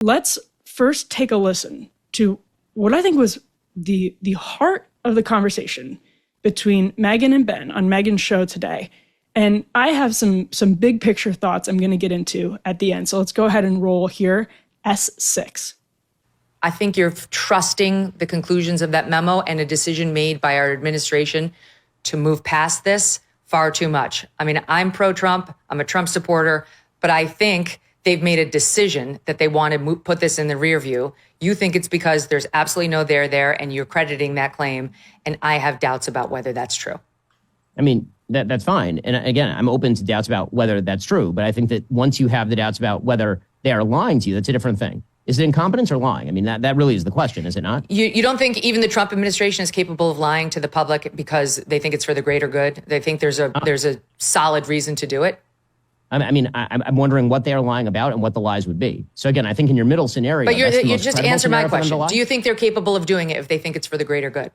Let's first take a listen to what I think was the heart of the conversation between Megyn and Ben on Megyn's show today. And I have some big picture thoughts I'm going to get into at the end. So let's go ahead and roll here. S6. I think you're trusting the conclusions of that memo and a decision made by our administration to move past this far too much. I mean, I'm pro-Trump. I'm a Trump supporter. But I think they've made a decision that they want to put this in the rear view. You think it's because there's absolutely no there, and you're crediting that claim. And I have doubts about whether that's true. I mean, that's fine. And again, I'm open to doubts about whether that's true. But I think that once you have the doubts about whether they are lying to you, that's a different thing. Is it incompetence or lying? I mean, that really is the question, is it not? You don't think even the Trump administration is capable of lying to the public because they think it's for the greater good? They think there's a solid reason to do it? I mean, I'm wondering what they are lying about and what the lies would be. So again, I think in your middle scenario, but you just answer my question. Do you think they're capable of doing it if they think it's for the greater good?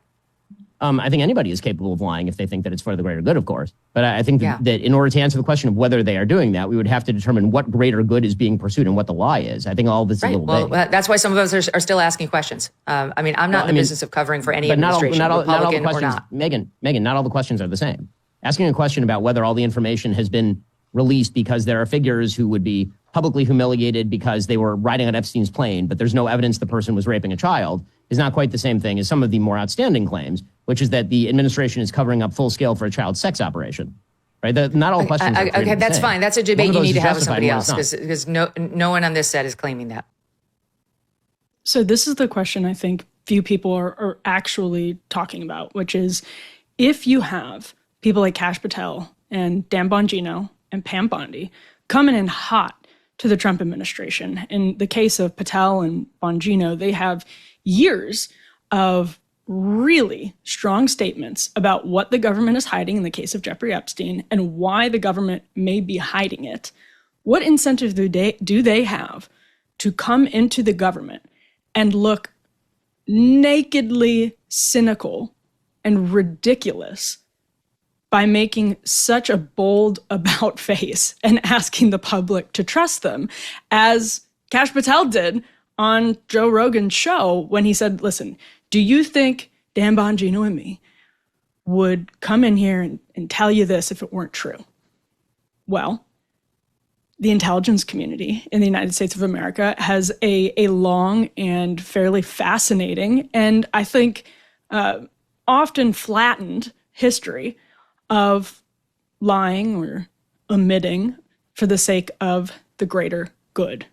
I think anybody is capable of lying if they think that it's for the greater good, of course. But I think that in order to answer the question of whether they are doing that, we would have to determine what greater good is being pursued and what the lie is. I think all of this is a little vague. Well, that's why some of us are still asking questions. I mean, I'm not in the business of covering for any administration, Republican or not. Megyn, not all the questions are the same. Asking a question about whether all the information has been released because there are figures who would be publicly humiliated because they were riding on Epstein's plane, but there's no evidence the person was raping a child, is not quite the same thing as some of the more outstanding claims, which is that the administration is covering up full scale for a child sex operation. Right? Not all questions are okay, that's fine. That's a debate you need to have with somebody else because no one on this set is claiming that. So this is the question I think few people are actually talking about, which is if you have people like Kash Patel and Dan Bongino and Pam Bondi coming in hot to the Trump administration. In the case of Patel and Bongino, they have years of really strong statements about what the government is hiding in the case of Jeffrey Epstein and why the government may be hiding it. What incentive do they have to come into the government and look nakedly cynical and ridiculous by making such a bold about face and asking the public to trust them, as Kash Patel did on Joe Rogan's show when he said, listen, do you think Dan Bongino and me would come in here and tell you this if it weren't true? Well, the intelligence community in the United States of America has a long and fairly fascinating and I think often flattened history of lying or omitting for the sake of the greater good.